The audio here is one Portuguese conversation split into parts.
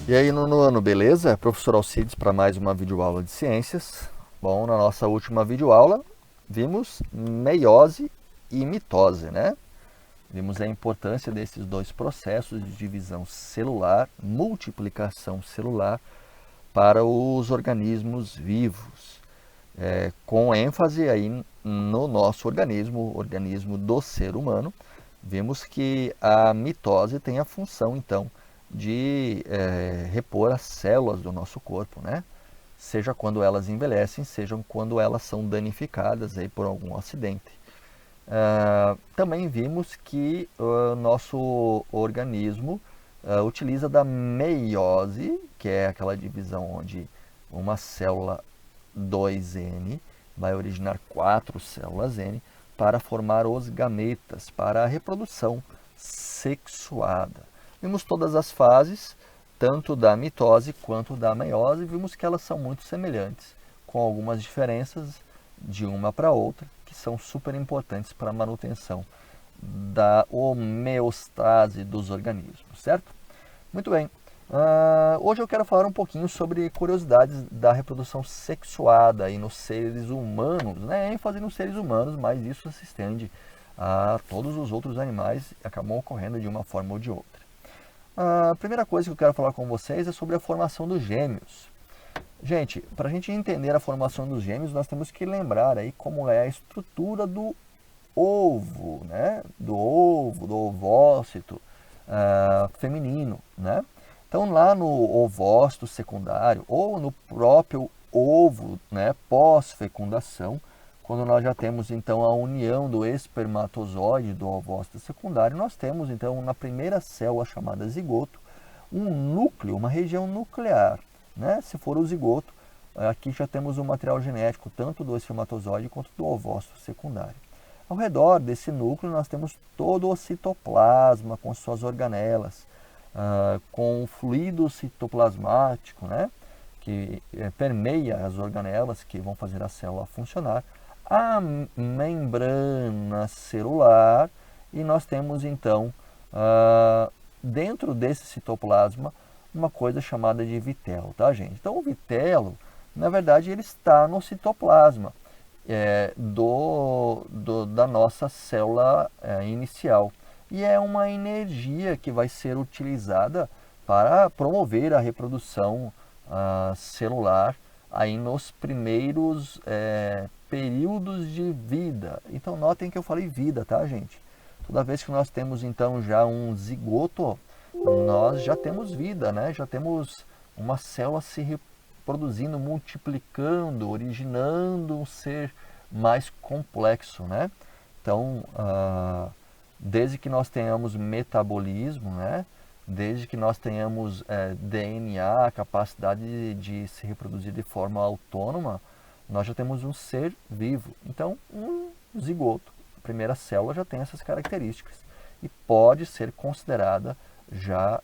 E aí, nono ano, beleza? Professor Alcides para mais uma videoaula de ciências. Bom, na nossa última videoaula, vimos meiose e mitose, né? Vimos a importância desses dois processos de divisão celular, multiplicação celular para os organismos vivos, com ênfase aí no nosso organismo, o organismo do ser humano. Vimos que a mitose tem a função, então, de repor as células do nosso corpo, né? Seja quando elas envelhecem, seja quando elas são danificadas aí por algum acidente. Também vimos que o nosso organismo utiliza da meiose, que é aquela divisão onde uma célula 2N vai originar 4 células N para formar os gametas, para a reprodução sexuada. Vimos todas as fases, tanto da mitose quanto da meiose, e vimos que elas são muito semelhantes, com algumas diferenças de uma para outra, que são super importantes para a manutenção da homeostase dos organismos, certo? Muito bem. Hoje eu quero falar um pouquinho sobre curiosidades da reprodução sexuada aí nos seres humanos, né? ênfase nos seres humanos, mas isso se estende a todos os outros animais e acabam ocorrendo de uma forma ou de outra. A primeira coisa que eu quero falar com vocês é sobre a formação dos gêmeos. Gente, para a gente entender a formação dos gêmeos, nós temos que lembrar aí como é a estrutura do ovo, né? Do ovócito feminino, né? Então, lá no ovócito secundário ou no próprio ovo, né, pós-fecundação, quando nós já temos então a união do espermatozoide do ovócito secundário, nós temos então na primeira célula chamada zigoto um núcleo, uma região nuclear, né? Se for o zigoto, aqui já temos um material genético tanto do espermatozoide quanto do ovócito secundário. Ao redor desse núcleo nós temos todo o citoplasma com suas organelas, com o fluido citoplasmático, né, que permeia as organelas que vão fazer a célula funcionar, a membrana celular, e nós temos então dentro desse citoplasma uma coisa chamada de vitelo, tá, gente? Então o vitelo, na verdade, ele está no citoplasma da nossa célula inicial. E é uma energia que vai ser utilizada para promover a reprodução celular aí nos primeiros períodos de vida. Então notem que eu falei vida, tá, gente? Toda vez que nós temos então já um zigoto, nós já temos vida, né? Já temos uma célula se reproduzindo, multiplicando, originando um ser mais complexo, né? Então, desde que nós tenhamos metabolismo, né? Desde que nós tenhamos DNA, capacidade de se reproduzir de forma autônoma, nós já temos um ser vivo. Então, um zigoto, a primeira célula, já tem essas características e pode ser considerada já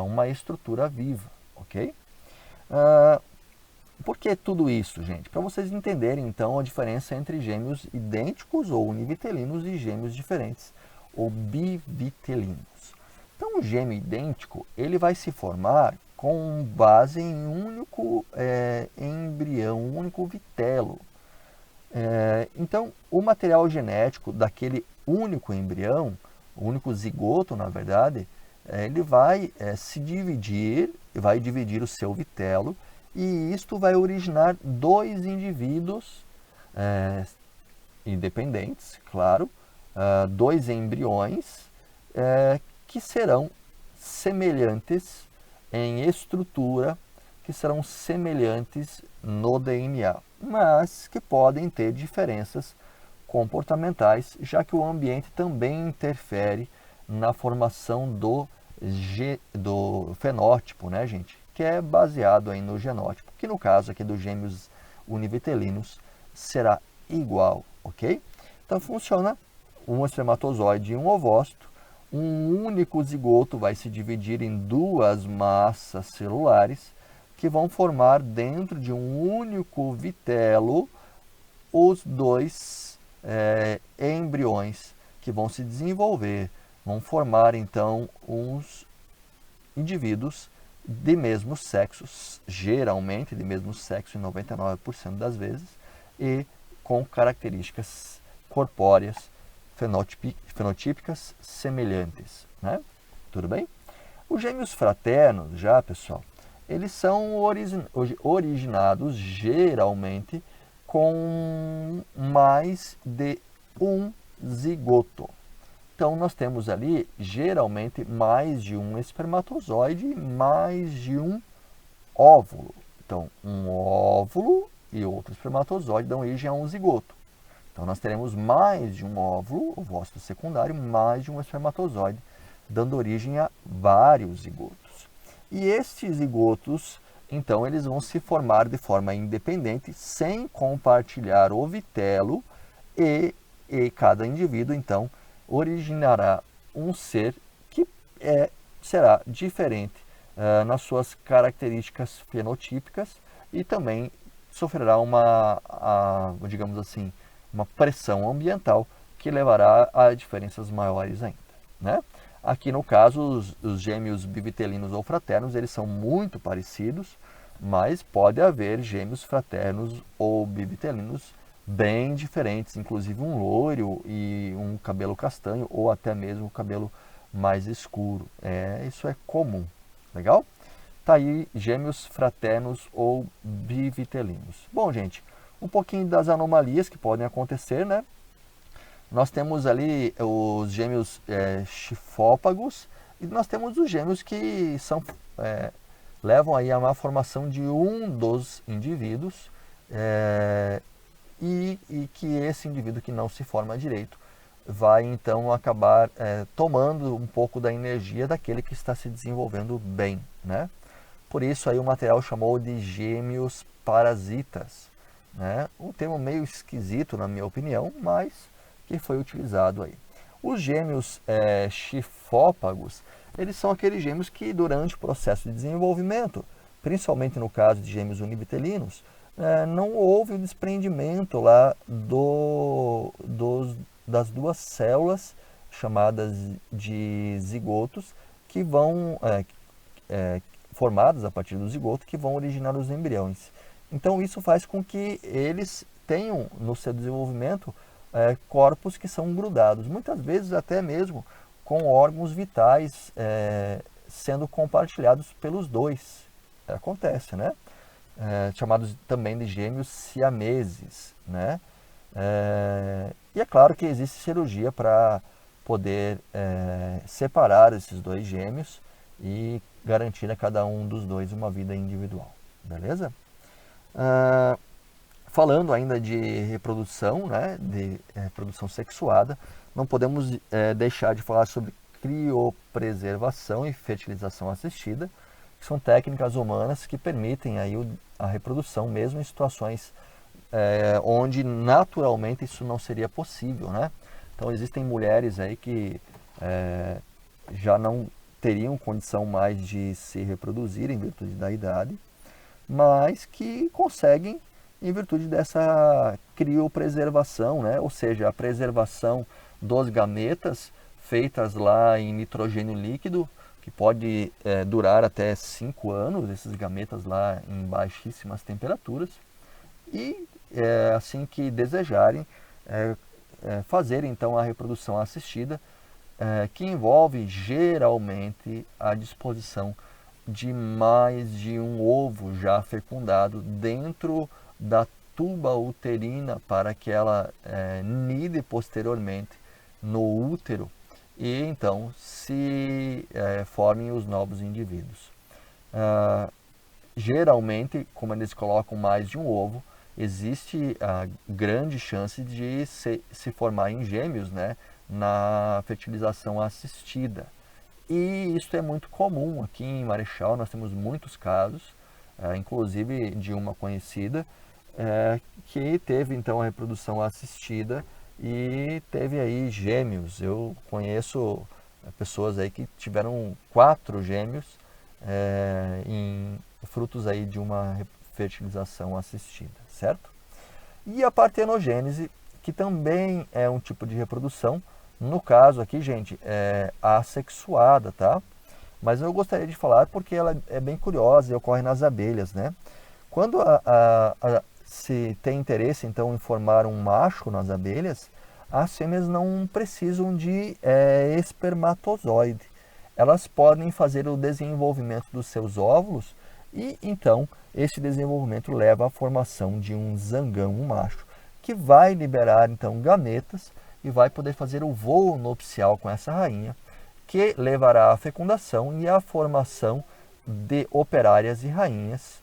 uma estrutura viva, ok? Por que tudo isso, gente? Para vocês entenderem, então, a diferença entre gêmeos idênticos ou univitelinos e gêmeos diferentes ou bivitelinos. Então, o gêmeo idêntico, ele vai se formar com base em um único embrião, um único vitelo. Então, o material genético daquele único embrião, o único zigoto, na verdade, ele vai se dividir, vai dividir o seu vitelo, e isto vai originar dois indivíduos independentes, claro, dois embriões que serão semelhantes em estrutura, que serão semelhantes no DNA, mas que podem ter diferenças comportamentais, já que o ambiente também interfere na formação do fenótipo, né, gente? Que é baseado aí no genótipo, que no caso aqui dos gêmeos univitelinos será igual, ok? Então funciona um espermatozoide e um ovócito, um único zigoto vai se dividir em duas massas celulares que vão formar dentro de um único vitelo os dois embriões que vão se desenvolver, vão formar então uns indivíduos de mesmos sexos, geralmente de mesmo sexo em 99% das vezes, e com características corpóreas fenotípicas semelhantes, né? Tudo bem? Os gêmeos fraternos, já pessoal, eles são originados geralmente com mais de um zigoto. Então nós temos ali geralmente mais de um espermatozoide e mais de um óvulo. Então um óvulo e outro espermatozoide dão origem a um zigoto. Então nós teremos mais de um óvulo, ovócito secundário, mais de um espermatozoide, dando origem a vários zigotos. E estes zigotos, então, eles vão se formar de forma independente, sem compartilhar o vitelo, e cada indivíduo, então, originará um ser que será diferente nas suas características fenotípicas e também sofrerá digamos assim, uma pressão ambiental que levará a diferenças maiores ainda, né? Aqui no caso, os gêmeos bivitelinos ou fraternos, eles são muito parecidos, mas pode haver gêmeos fraternos ou bivitelinos bem diferentes, inclusive um loiro e um cabelo castanho ou até mesmo cabelo mais escuro. Isso é comum, legal? Tá aí gêmeos fraternos ou bivitelinos. Bom, gente, um pouquinho das anomalias que podem acontecer, né? Nós temos ali os gêmeos chifópagos e nós temos os gêmeos que levam aí a uma formação de um dos indivíduos e que esse indivíduo que não se forma direito vai então acabar tomando um pouco da energia daquele que está se desenvolvendo bem, né? Por isso aí o material chamou de gêmeos parasitas, né? Um termo meio esquisito na minha opinião, mas que foi utilizado aí. Os gêmeos chifópagos, eles são aqueles gêmeos que durante o processo de desenvolvimento, principalmente no caso de gêmeos univitelinos, não houve o desprendimento lá das duas células chamadas de zigotos que vão formadas a partir do zigoto que vão originar os embriões. Então isso faz com que eles tenham no seu desenvolvimento corpos que são grudados, muitas vezes até mesmo com órgãos vitais sendo compartilhados pelos dois. Acontece, né? Chamados também de gêmeos siameses, né? E é claro que existe cirurgia para poder separar esses dois gêmeos e garantir a cada um dos dois uma vida individual, beleza? Falando ainda de reprodução, né, de reprodução sexuada, não podemos deixar de falar sobre criopreservação e fertilização assistida, que são técnicas humanas que permitem aí a reprodução mesmo em situações onde naturalmente isso não seria possível, né? Então existem mulheres aí que já não teriam condição mais de se reproduzir em virtude da idade, mas que conseguem em virtude dessa criopreservação, né? Ou seja, a preservação dos gametas feitas lá em nitrogênio líquido, que pode durar até 5 anos, esses gametas lá em baixíssimas temperaturas, e assim que desejarem, fazer então a reprodução assistida, que envolve geralmente a disposição de mais de um ovo já fecundado dentro da tuba uterina para que ela nide posteriormente no útero e então se formem os novos indivíduos. Geralmente, como eles colocam mais de um ovo, existe a grande chance de se formar em gêmeos, né, na fertilização assistida. E isso é muito comum aqui em Marechal, nós temos muitos casos, inclusive de uma conhecida, que teve então a reprodução assistida e teve aí gêmeos. Eu conheço pessoas aí que tiveram 4 gêmeos em frutos aí de uma fertilização assistida, certo? E a partenogênese, que também é um tipo de reprodução, no caso aqui, gente, é assexuada, tá? mas eu gostaria de falar porque ela é bem curiosa e ocorre nas abelhas, né? Quando se tem interesse, então, em formar um macho nas abelhas, as fêmeas não precisam de espermatozoide. Elas podem fazer o desenvolvimento dos seus óvulos e, então, esse desenvolvimento leva à formação de um zangão, um macho, que vai liberar, então, gametas e vai poder fazer o voo nupcial com essa rainha, que levará à fecundação e à formação de operárias e rainhas,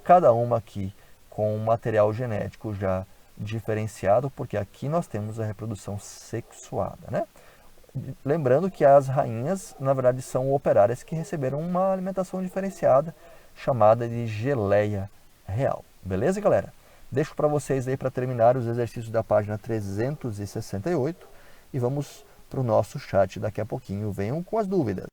cada uma aqui com um material genético já diferenciado, porque aqui nós temos a reprodução sexuada, né? Lembrando que as rainhas, na verdade, são operárias que receberam uma alimentação diferenciada, chamada de geleia real. Beleza, galera? Deixo para vocês aí para terminar os exercícios da página 368 e vamos para o nosso chat daqui a pouquinho. Venham com as dúvidas.